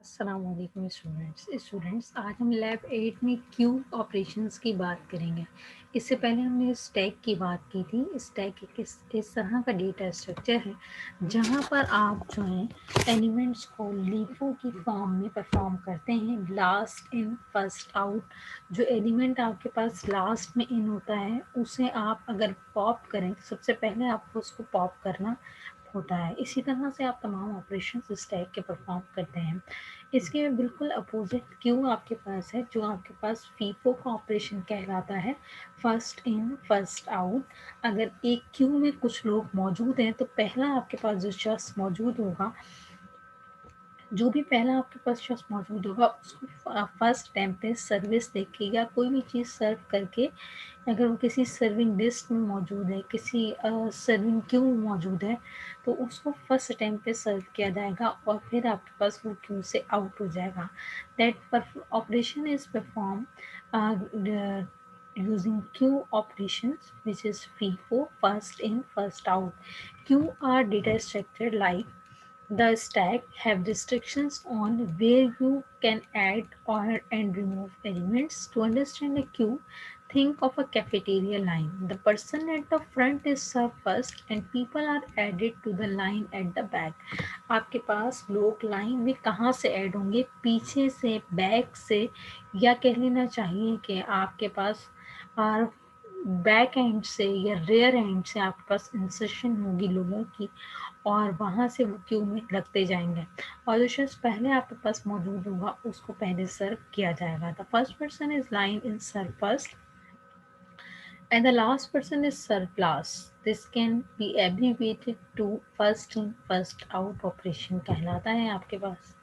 अस्सलामुअलैकुम स्टूडेंट्स आज हम लैब 8 में क्यू ऑपरेशंस की बात करेंगे। इससे पहले हमने स्टैक की बात की थी। स्टैक एक इस तरह का डेटा स्ट्रक्चर है जहां पर आप जो है एलिमेंट्स को लीफो की फॉर्म में परफॉर्म करते हैं, लास्ट इन फर्स्ट आउट। जो एलिमेंट आपके पास लास्ट में इन होता है उसे आप अगर पॉप करें तो सबसे पहले आपको उसको पॉप करना होता है। इसी तरह से आप तमाम ऑपरेशन स्टैक के परफॉर्म करते हैं। इसके बिल्कुल अपोजिट क्यू आपके पास है, जो आपके पास फीफो का ऑपरेशन कहलाता है, फर्स्ट इन फर्स्ट आउट। अगर एक क्यू में कुछ लोग मौजूद हैं तो पहला आपके पास जो शख्स मौजूद होगा, जो भी पहला आपके पास शख्स मौजूद होगा उसको फर्स्ट टाइम पे सर्विस देके या कोई भी चीज़ सर्व करके, अगर वो किसी सर्विंग लिस्ट में मौजूद है, किसी सर्विंग क्यू में मौजूद है, तो उसको फर्स्ट टाइम पे सर्व किया जाएगा और फिर आपके पास वो क्यू से आउट हो जाएगा। That operation is perform using queue operations, which is FIFO, first in first out. Queue are data structure like the stack have restrictions on where you can add or and remove elements. To understand a queue, think of a cafeteria line. The person at the front is served first and people are added to the line at the back. आपके पास लोग line में कहाँ से add होंगे? पीछे से, back से, या कह लेना चाहिए कि आपके पास बैक एंड से या रेयर एंड से आपके पास इंसर्शन होगी लोगों की, और वहाँ से वो क्यू में लगते जाएंगे और जो शख्स पहले आपके पास मौजूद होगा उसको पहले सर्व किया जाएगा। The first person is line in serve first and the last person is served last. This can be abbreviated to first in first out operation कहलाता है आपके पास।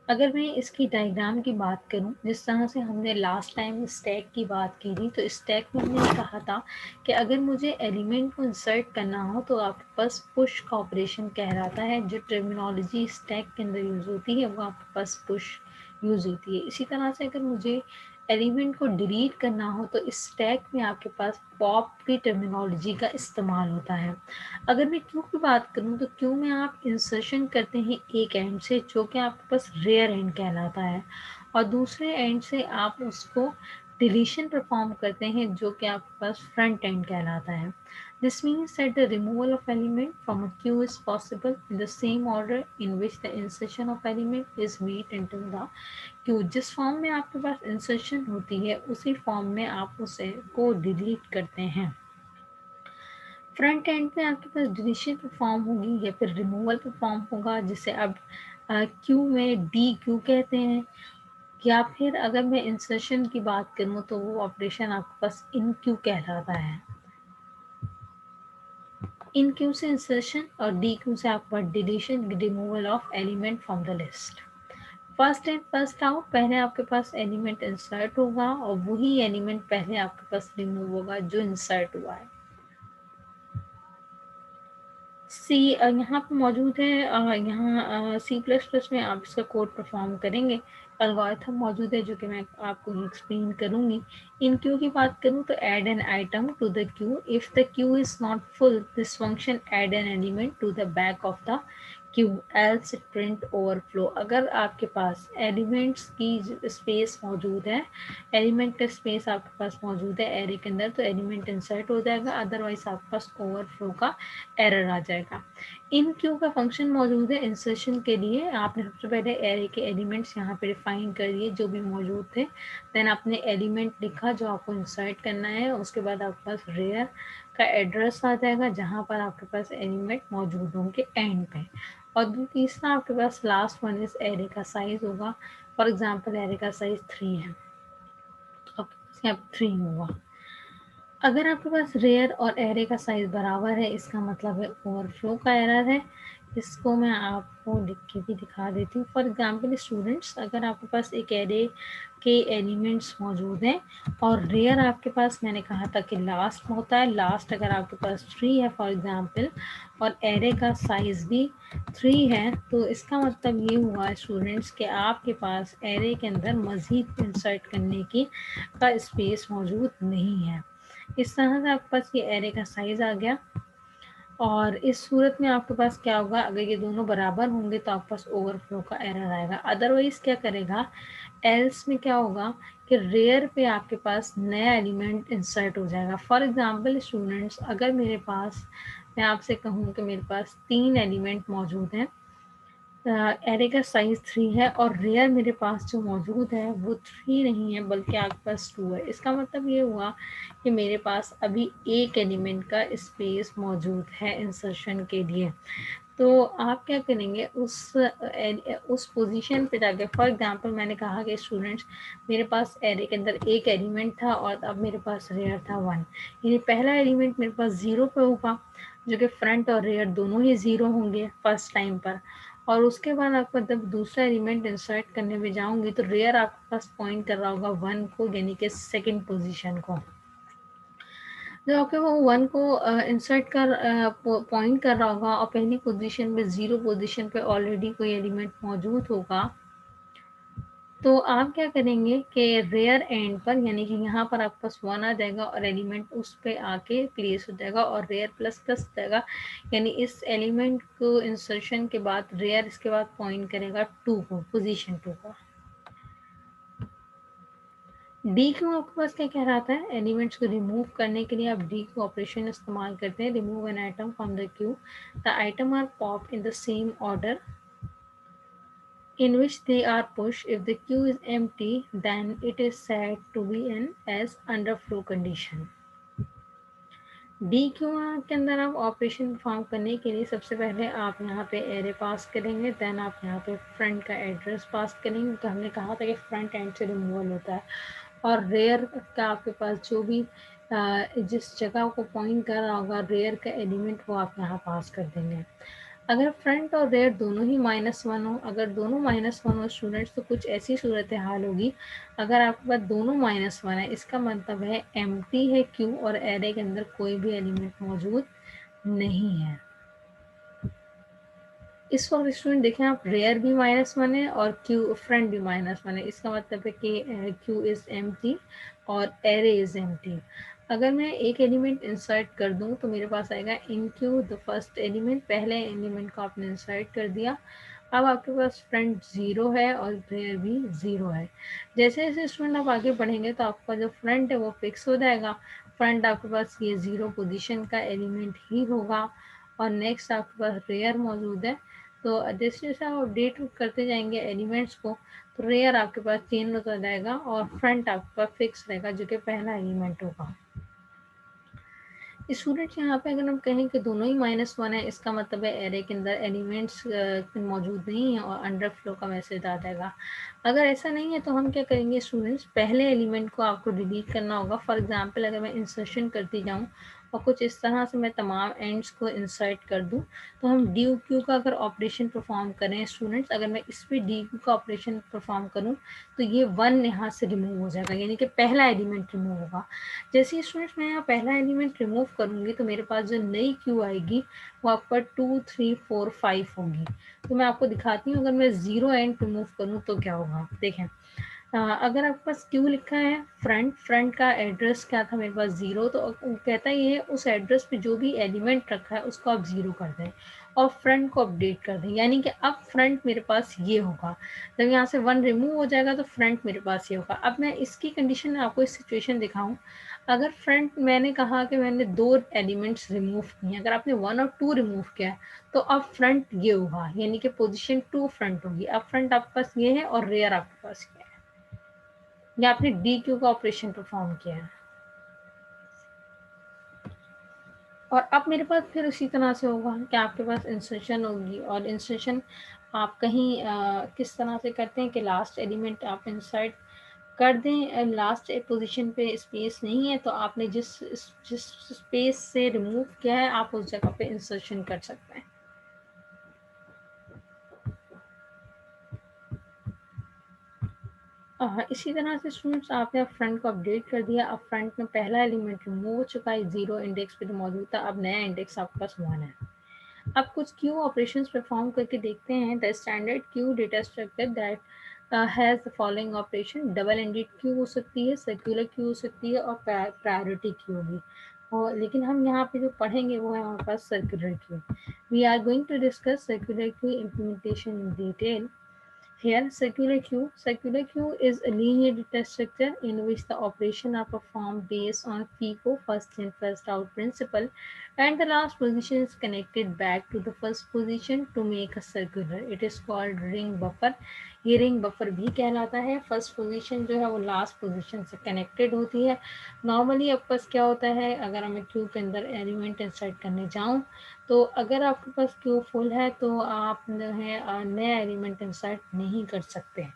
अगर मैं इसकी डायग्राम की बात करूं, जिस तरह से हमने लास्ट टाइम स्टैक की बात की थी, तो स्टैक में हमने कहा था कि अगर मुझे एलिमेंट को इंसर्ट करना हो तो आपके पास पुश का ऑपरेशन कहलाता है। जो टर्मिनोलॉजी स्टैक के अंदर यूज़ होती है वो आपके पास पुश यूज़ होती है। इसी तरह से अगर मुझे एलिमेंट को डिलीट करना हो तो इस स्टैक में आपके पास पॉप की टर्मिनोलॉजी का इस्तेमाल होता है। अगर मैं क्यू की बात करूं तो क्यू में आप इंसर्शन करते हैं एक एंड से, जो कि आपके पास रेयर एंड कहलाता है, और दूसरे एंड से आप उसको डिलीशन परफॉर्म करते हैं, जो कि आपके पास फ्रंट एंड कहलाता है। This means that the removal of element from a queue is possible in the same order in which the insertion of element is made into the queue. जिस form में आपके पास इंसर्शन होती है उसी form में आप उसे को डिलीट करते हैं। फ्रंट एंड पे आपके पास डिलीशन परफॉर्म होगी या फिर रिमूवल परफॉर्म होगा, जिसे अब क्यू में डी क्यू कहते हैं। या फिर अगर मैं इंसर्शन की बात करूँ तो वो ऑपरेशन आपके पास इन क्यू कहलाता है। इन क्यू से इंसर्शन और डी क्यू से आपके पास deletion, removal of element from the list. First in first out, पहले आपके पास एलिमेंट इंसर्ट होगा और वही एलिमेंट पहले आपके पास रिमूव होगा जो इंसर्ट हुआ है। सी यहाँ पे मौजूद है, यहाँ सी प्लस प्लस में आप इसका कोड परफॉर्म करेंगे। एल्गोरिथम मौजूद है जो कि मैं आपको एक्सप्लेन करूँगी। इन क्यू की बात करूँ तो add an item to the queue. If the queue is not full, this function add an element to the back of the queue else print overflow. अगर आपके पास एलिमेंट्स की स्पेस मौजूद है, एलिमेंट का स्पेस आपके पास मौजूद है एरे के अंदर, तो एलिमेंट इंसर्ट हो जाएगा, अदरवाइज आपके पास ओवरफ्लो का एरर आ जाएगा। इन क्यू का फंक्शन मौजूद है इंसर्शन के लिए। आपने सबसे पहले एरे के एलिमेंट्स यहाँ पे डिफाइन कर दिए जो भी मौजूद थे, देन आपने एलिमेंट लिखा जो आपको इंसर्ट करना है, उसके बाद आपके पास रेयर का एड्रेस आ जाएगा जहाँ पर आपके पास एलिमेंट मौजूद होंगे एंड पे, और तीसरा आपके पास लास्ट वन इज एरे का साइज होगा। फॉर एग्जाम्पल एरे का साइज 3 है, तो आपके पास यहाँ 3 होगा। अगर आपके पास रेयर और एरे का साइज बराबर है, इसका मतलब है ओवरफ्लो का एरर है। इसको मैं आपको लिख के भी दिखा देती हूँ। फॉर एग्जाम्पल स्टूडेंट्स, अगर आपके पास एक एरे के एलिमेंट्स मौजूद हैं और रेयर आपके पास, मैंने कहा था कि लास्ट में होता है, लास्ट अगर आपके पास 3 है फॉर एग्जाम्पल, और एरे का साइज भी 3 है, तो इसका मतलब ये हुआ स्टूडेंट्स कि आपके पास एरे के अंदर मज़ीद इंसर्ट करने की का स्पेस मौजूद नहीं है। इस तरह से आपके पास ये एरे का साइज आ गया। और इस सूरत में आपके पास क्या होगा, अगर ये दोनों बराबर होंगे तो आपके पास ओवरफ्लो का एरर आएगा। अदरवाइज क्या करेगा, एल्स में क्या होगा कि रेयर पे आपके पास नया एलिमेंट इंसर्ट हो जाएगा। फॉर एग्जांपल स्टूडेंट्स, अगर मेरे पास, मैं आपसे कहूँ कि मेरे पास 3 एलिमेंट मौजूद हैं, एरे का साइज 3 है और रेयर मेरे पास जो मौजूद है वो 3 नहीं है बल्कि आपके पास 2 है। इसका मतलब ये हुआ कि मेरे पास अभी एक एलिमेंट का स्पेस मौजूद है इंसर्शन के लिए। तो आप क्या करेंगे, उस पोजीशन पे जाके, फॉर एग्जांपल मैंने कहा कि स्टूडेंट्स मेरे पास एरे के अंदर एक एलिमेंट था और अब मेरे पास रेयर था 1, यानी पहला एलिमेंट मेरे पास 0 पे होगा, जो कि फ्रंट और रेयर दोनों ही 0 होंगे फर्स्ट टाइम पर। और उसके बाद आपको जब दूसरा एलिमेंट इंसर्ट करने में जाऊंगी तो रेयर आपके पास पॉइंट कर रहा होगा 1 को, यानी कि सेकंड पोजीशन को। जब आपके वो 1 को इंसर्ट कर पॉइंट कर रहा होगा और पहली पोजीशन में 0 पोजीशन पे ऑलरेडी कोई एलिमेंट मौजूद होगा, तो आप क्या करेंगे कि रेयर एंड पर, यानी कि यहाँ पर आपके पास 1 आ जाएगा और एलिमेंट उस पे आके प्लेस हो जाएगा और रेयर प्लस प्लस हो जाएगा, यानी इस एलिमेंट को इंसर्शन के बाद रेयर इसके बाद पॉइंट करेगा 2 को, पोजीशन 2 का। डी क्यू आपके पास क्या कह रहा था, एलिमेंट्स को रिमूव करने के लिए आप डी क्यू ऑपरेशन इस्तेमाल करते हैं। Remove an item from the queue, the item are popped in the same order in which they are pushed. If the queue is empty, then it is said to be in as underflow condition. D Q के अंदर आप operation perform करने के लिए सबसे पहले आप यहाँ पे एरे पास करेंगे, देन आप यहाँ पे फ्रंट का एड्रेस पास करेंगे, तो हमने कहा था कि फ्रंट एंड से रिमूवल होता है। और रेयर का आपके पास जो भी जिस जगह को पॉइंट कर रहा होगा रेयर का एलिमेंट, वो आप यहाँ पास कर देंगे। अगर फ्रंट और रेयर दोनों ही -1 हो, अगर दोनों -1 हो स्टूडेंट्स, तो कुछ ऐसी सूरत हाल होगी, अगर आपके पास दोनों -1 है, इसका मतलब है एम्प्टी है क्यू और एरे के अंदर कोई भी एलिमेंट मौजूद नहीं है। इस वक्त स्टूडेंट देखें आप, रेयर भी -1 है और क्यू फ्रंट भी -1 है, इसका मतलब है कि क्यू इज एम्प्टी और एरे इज एम्प्टी। अगर मैं एक एलिमेंट इंसर्ट कर दूं तो मेरे पास आएगा इन क्यू द फर्स्ट एलिमेंट, पहले एलिमेंट को आपने इंसर्ट कर दिया। अब आपके पास फ्रंट 0 है और रेयर भी 0 है। जैसे जैसे स्टूडेंट आप आगे बढ़ेंगे तो आपका जो फ्रंट है वो फिक्स हो जाएगा। फ्रंट आपके पास ये 0 पोजीशन का एलिमेंट ही होगा और नेक्स्ट आपके पास रेयर मौजूद है। तो जैसे जैसे आप अपडेट करते जाएंगे एलिमेंट्स को, तो रेयर आपके पास चेंज होता जाएगा और फ्रंट आपके पास फिक्स रहेगा, जो कि पहला एलिमेंट होगा। स्टूडेंट्स यहाँ पे अगर हम कहें कि दोनों ही -1 है, इसका मतलब है एरे के अंदर एलिमेंट्स मौजूद नहीं है और अंडर फ्लो का मैसेज आ जाएगा। अगर ऐसा नहीं है तो हम क्या करेंगे स्टूडेंट्स, पहले एलिमेंट को आपको डिलीट करना होगा। फॉर एग्जांपल अगर मैं इंसर्शन करती जाऊँ और कुछ इस तरह से मैं तमाम एंड्स को इंसर्ट कर दूँ, तो हम डी क्यू का अगर ऑपरेशन परफॉर्म करें स्टूडेंट्स, अगर मैं इस पर डी क्यू का ऑपरेशन परफॉर्म करूँ तो ये 1 यहाँ से रिमूव हो जाएगा, यानी कि पहला एलिमेंट रिमूव होगा। जैसे ही स्टूडेंट्स मैं यहाँ पहला एलिमेंट रिमूव करूँगी तो मेरे पास जो नई क्यू आएगी वो आपका 2, 3, 4, 5 होगी। तो मैं आपको दिखाती हूँ, अगर मैं 0 एंड रिमूव करूँ तो क्या होगा। देखें, अगर आपके पास क्यू लिखा है फ्रंट का एड्रेस क्या था मेरे पास 0, तो कहता ही है उस एड्रेस पे जो भी एलिमेंट रखा है उसको आप 0 कर दें और फ्रंट को अपडेट कर दें, यानी कि अब फ्रंट मेरे पास ये होगा। जब यहाँ से 1 रिमूव हो जाएगा तो फ्रंट मेरे पास ये होगा। अब मैं इसकी कंडीशन में आपको एक सिचुएशन दिखाऊं, अगर फ्रंट, मैंने कहा कि मैंने 2 एलिमेंट्स रिमूव किए, अगर आपने 1 और 2 रिमूव किया है तो अब फ्रंट ये होगा, यानी कि पोजीशन 2 फ्रंट होगी। अब फ्रंट आपके पास ये है और रेयर आपके पास ये है, या आपने डी क्यू का ऑपरेशन परफॉर्म किया है। और अब मेरे पास फिर उसी तरह से होगा कि आपके पास इंसर्शन होगी, और इंसर्शन आप कहीं किस तरह से करते हैं कि लास्ट एलिमेंट आप इंसर्ट कर दें, लास्ट पोजीशन पे स्पेस नहीं है तो आपने जिस जिस स्पेस से रिमूव किया है आप उस जगह पे इंसर्शन कर सकते हैं। इसी तरह से स्टूडेंट्स आपने फ्रंट को अपडेट कर दिया। अब फ्रंट में पहला एलिमेंट रिमूव हो चुका है, 0 इंडेक्स पे मौजूद था, अब नया इंडेक्स आपके पास 1 है। अब कुछ क्यू ऑपरेशंस परफॉर्म करके देखते हैं। The standard Q data structure that has the following operation, double ended queue हो सकती है, सर्कुलर क्यू हो सकती है और प्रायोरिटी क्यू होगी। और लेकिन हम यहाँ पे जो पढ़ेंगे वो है हमारे पास circular queue. We are going to discuss circular queue implementation in detail. Here, circular queue is a linear data structure in which the operation are performed based on FIFO first in first out principle, and the last position is connected back to the first position to make a circular. It is called ring buffer. ये ring buffer भी कहलाता है. First position जो है वो last position से connected होती है. नॉर्मली अब पास क्या होता है, अगर मैं क्यू के अंदर एलिमेंट इंसर्ट करने जाऊँ तो अगर आपके पास क्यू फुल है तो आप जो है नया एलिमेंट इंसर्ट नहीं कर सकते.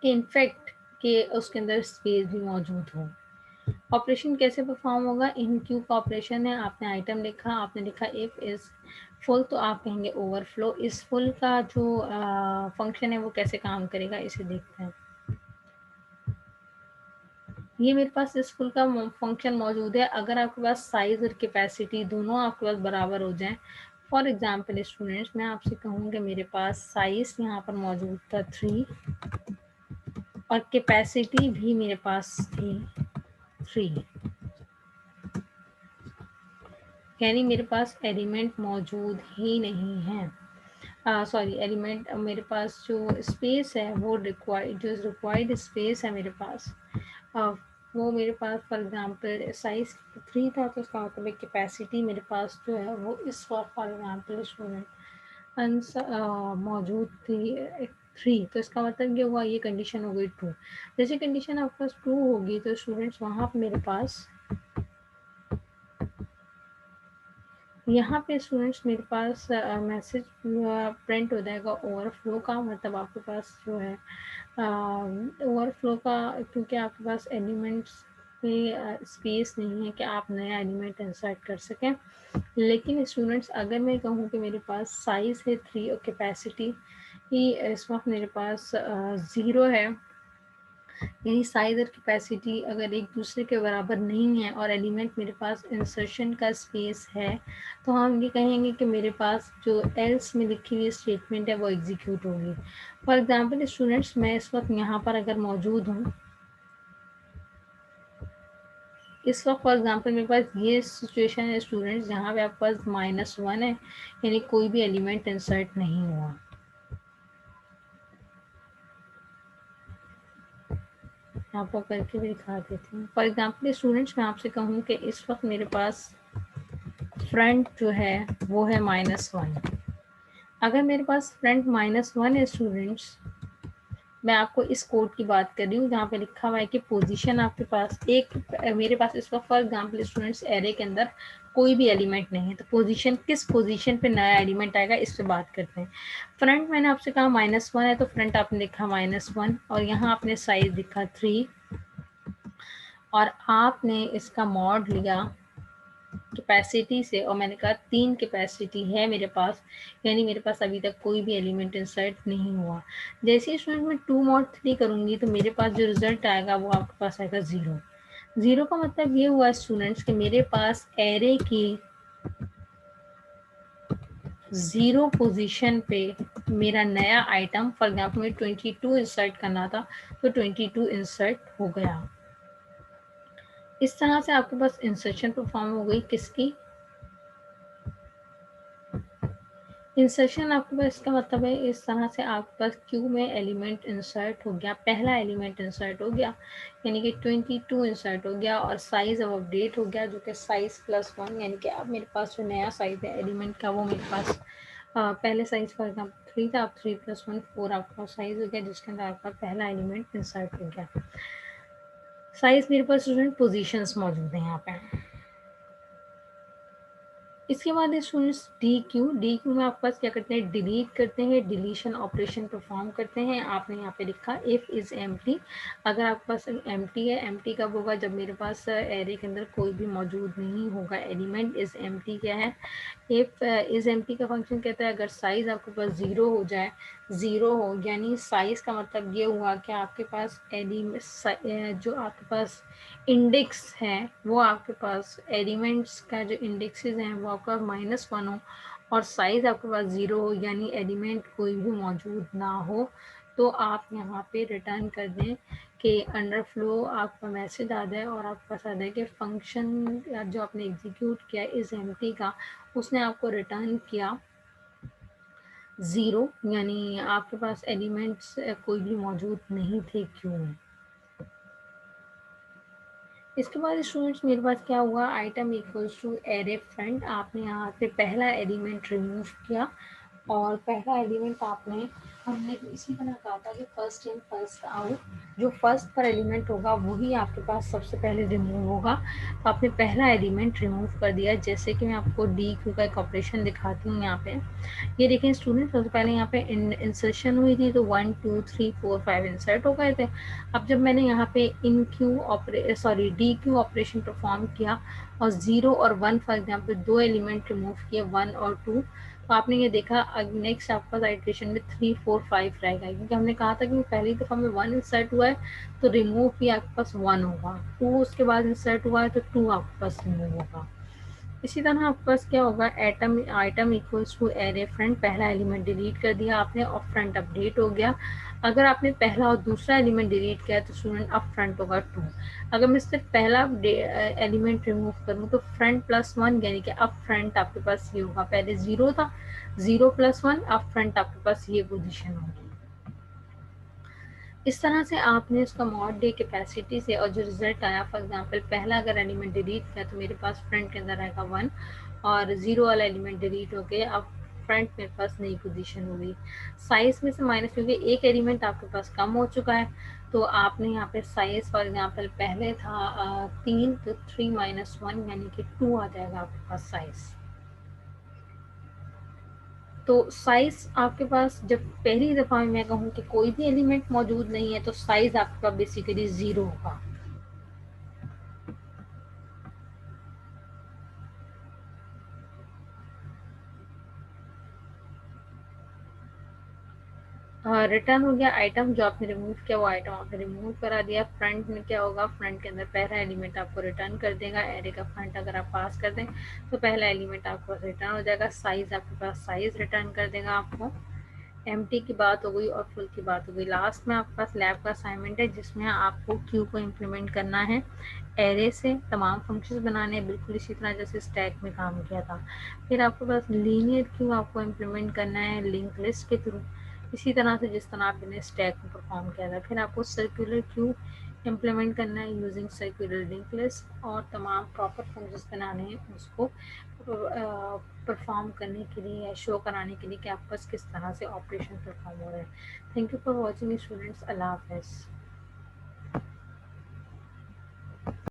इनफैक्ट कि उसके अंदर स्पेस भी मौजूद हो. ऑपरेशन कैसे परफॉर्म होगा, इन क्यू का ऑपरेशन है. आपने आइटम लिखा, आपने लिखा इफ इज फुल तो आप कहेंगे ओवरफ्लो. इस फुल का जो फंक्शन है वो कैसे काम करेगा इसे देखते हैं. ये मेरे पास इस फुल का फंक्शन मौजूद है. अगर आपके पास साइज और कैपेसिटी दोनों आपके पास बराबर हो जाएं, फॉर एग्जाम्पल स्टूडेंट्स मैं आपसे कहूँगी मेरे पास साइज यहाँ पर मौजूद था 3 और कैपेसिटी भी मेरे पास थी 3, यानी मेरे पास एलिमेंट मौजूद ही नहीं है. सॉरी, एलिमेंट मेरे पास जो स्पेस है वो रिक्वायर्ड स्पेस है मेरे पास, वो मेरे पास फॉर एग्जांपल साइज 3 था तो उसका मतलब कैपेसिटी मेरे पास जो है वो इस फॉर एग्जांपल स्टूडेंट मौजूद थी 3, तो इसका मतलब ये हुआ, ये कंडीशन हो गई 2. जैसे कंडीशन आपके पास 2 होगी तो स्टूडेंट्स वहाँ पर मेरे पास यहाँ पे स्टूडेंट्स मेरे पास मैसेज प्रिंट हो जाएगा ओवरफ्लो का. मतलब आपके पास जो है ओवरफ्लो का, क्योंकि आपके पास एलिमेंट्स पे स्पेस नहीं है कि आप नया एलिमेंट इंसर्ट कर सकें. लेकिन स्टूडेंट्स अगर मैं कहूँ कि मेरे पास साइज़ है 3 और कैपेसिटी इस वक्त मेरे पास 0 है, यानी साइज और कैपेसिटी अगर एक दूसरे के बराबर नहीं है और एलिमेंट मेरे पास इंसर्शन का स्पेस है, तो हम ये कहेंगे कि मेरे पास जो एल्स में लिखी हुई स्टेटमेंट है वो एग्जीक्यूट होगी. फॉर एग्जांपल स्टूडेंट्स मैं इस वक्त यहाँ पर अगर मौजूद हूँ, इस वक्त फॉर एग्जांपल मेरे पास ये सिचुएशन है स्टूडेंट्स जहाँ पे आपके पास -1 है, यानी कोई भी एलिमेंट इंसर्ट नहीं हुआ. आपको करके भी दिखा देती हूँ. फॉर एग्जांपल स्टूडेंट्स मैं आपसे कहूँ कि इस वक्त मेरे पास फ्रंट जो है वो है -1. अगर मेरे पास फ्रंट -1 है स्टूडेंट्स, मैं आपको इस कोड की बात कर रही हूँ जहाँ पे लिखा हुआ है कि पोजीशन आपके पास एक, मेरे पास इसका फॉर एग्जांपल स्टूडेंट्स एरे के अंदर कोई भी एलिमेंट नहीं है, तो पोजीशन किस पोजीशन पे नया एलिमेंट आएगा इस पे बात करते हैं. फ्रंट मैंने आपसे कहा -1 है तो फ्रंट आपने लिखा -1 और यहाँ आपने साइज लिखा 3 और आपने इसका मॉड लिया कैपेसिटी से और मैंने कहा 3 कैपेसिटी है मेरे पास, यानी मेरे पास अभी तक कोई भी एलिमेंट इंसर्ट नहीं हुआ. जैसे ही स्टूडेंट मैं 2 मॉड 3 करूँगी तो मेरे पास जो रिजल्ट आएगा वो आपके पास आएगा 0. 0 का मतलब ये हुआ स्टूडेंट्स कि मेरे पास एरे की 0 पोजीशन पे मेरा नया आइटम फॉर एग्जाम्पल में 22 इंसर्ट करना था तो 22 इंसर्ट हो गया. इस तरह से आपके पास इंसर्शन परफॉर्म हो गई किसकी, इंसर्शन आपके पास. इसका मतलब है इस तरह से आपके पास क्यू में एलिमेंट इंसर्ट हो गया, पहला एलिमेंट इंसर्ट हो गया, यानी कि 22 इंसर्ट हो गया और साइज अब अपडेट हो गया जो कि साइज +1, यानी कि अब मेरे पास जो नया साइज है एलिमेंट का वो मेरे पास पहले साइज फॉर एग्जाम्पल 3 था, अब 3 + 1 4 आपके पास साइज हो गया जिसके अंदर आपका पहला एलिमेंट इंसर्ट हो गया. साइज मेरे पास स्टूडेंट पोजिशंस मौजूद है यहाँ पे. इसके बाद स्टूडेंट्स डी क्यू में आपके पास क्या करते हैं, डिलीट करते हैं, डिलीशन ऑपरेशन परफॉर्म करते हैं. आपने यहाँ पे लिखा इफ इज एम्प्टी. अगर आपके पास एम्प्टी है, एम्प्टी कब होगा, जब मेरे पास एरे के अंदर कोई भी मौजूद नहीं होगा. एलिमेंट इज एम्प्टी क्या है, इफ इज एम्प्टी का फंक्शन कहता है अगर साइज आपके पास 0 हो जाए, 0 हो यानी साइज का मतलब ये हुआ कि आपके पास एलिमेंट जो आपके पास इंडेक्स है वो आपके पास एलिमेंट्स का जो इंडेक्सेस हैं वो आपका -1 हो और साइज आपके पास 0 हो, यानी एलिमेंट कोई भी मौजूद ना हो. तो आप यहाँ पे रिटर्न कर दें कि अंडर फ्लो आपका मैसेज आ जाए और आपके पास आ जाए कि फंक्शन जो आपने एग्जीक्यूट किया इस एम्प्टी का, उसने आपको रिटर्न किया 0, यानी आपके पास एलिमेंट्स कोई भी मौजूद नहीं थे क्यू में। इसके बाद स्टूडेंट्स मेरे पास क्या हुआ, item equals to array front. आपने यहाँ पे पहला एलिमेंट रिमूव किया और पहला एलिमेंट आपने, हमने इसी तरह कहा था कि फर्स्ट इन फर्स्ट आउट, जो फर्स्ट पर एलिमेंट होगा वही आपके पास सबसे पहले रिमूव होगा। तो आपने पहला एलिमेंट रिमूव कर दिया। जैसे कि मैं आपको डी क्यू का एक ऑपरेशन दिखाती हूँ यहाँ पे। ये देखिए स्टूडेंट, सबसे पहले यहाँ पे इंसर्शन हुई थी तो 1 2 3 4 5 इंसर्ट हो गए थे। अब जब मैंने यहाँ पे enqueue dequeue operation perform किया और 0 और 1 फॉर एग्जाम्पल दो एलिमेंट रिमूव किए 1 और 2, तो आपने ये देखा नेक्स्ट आपका इटरेशन में 3 4 5 रहेगा, क्योंकि हमने कहा था कि पहली दफ़ा में 1 इंसर्ट हुआ है तो रिमूव भी आपके पास 1 होगा, 2 उसके बाद इंसर्ट हुआ है तो 2 आपके पास रिमूव होगा। इसी तरह आपके पास क्या होगा, atom item equals to array front, पहला एलिमेंट डिलीट कर दिया आपने और फ्रंट अपडेट हो गया। अगर आपने पहला और दूसरा एलिमेंट डिलीट किया तो स्टूडेंट अब फ्रंट होगा 2। अगर मैं सिर्फ पहला एलिमेंट रिमूव करूँ तो फ्रंट +1, यानी कि अब फ्रंट आपके पास ये होगा, पहले 0 था, 0 + 1, अब फ्रंट आपके पास ये पोजीशन होगी। इस तरह से आपने उसका मॉड डे कैपेसिटी से और जो रिजल्ट आया, फॉर एग्जांपल पहला अगर एलिमेंट डिलीट किया तो मेरे पास फ्रंट के अंदर आएगा 1 और 0 वाला एलिमेंट डिलीट हो गया, अब फ्रंट मेरे पास नई पोजीशन हुई। साइज में से माइनस, क्योंकि एक एलिमेंट आपके पास कम हो चुका है तो आपने यहाँ पे साइज फॉर एग्जांपल पहले था 3 तो 3 - 1 यानी कि 2 आ जाएगा आपके पास साइज। तो साइज आपके पास जब पहली दफ़ा में मैं कहूँ कि कोई भी एलिमेंट मौजूद नहीं है तो साइज आपके पास बेसिकली 0 होगा। रिटर्न हो गया आइटम, जो आपने रिमूव किया वो आइटम आपने रिमूव करा दिया। फ्रंट में क्या होगा, फ्रंट के अंदर पहला एलिमेंट आपको रिटर्न कर देगा। एरे का फ्रंट अगर आप पास कर दें तो पहला एलिमेंट आपको रिटर्न हो जाएगा। साइज आपके पास साइज रिटर्न कर देगा आपको। एम्प्टी की बात हो गई और फुल की बात हो गई। लास्ट में आपके पास लैब का असाइनमेंट है जिसमें आपको क्यू को इम्प्लीमेंट करना है, एरे से तमाम फंक्शंस बनाने हैं, बिल्कुल इसी तरह जैसे स्टैक में काम किया था। फिर आपके पास लीनियर क्यू आपको इम्प्लीमेंट करना है लिंक लिस्ट के थ्रू, इसी तरह से जिस तरह आपने स्टैक में परफॉर्म किया था। फिर आपको सर्कुलर क्यू इम्प्लीमेंट करना है यूजिंग सर्कुलर लिंक लिस्ट और तमाम प्रॉपर फंक्शंस बनाने हैं उसको परफॉर्म करने के लिए या शो कराने के लिए कि आपके पास किस तरह से ऑपरेशन परफॉर्म हो रहे हैं। Thank you for watching students. अल्लाह हाफ़िज़।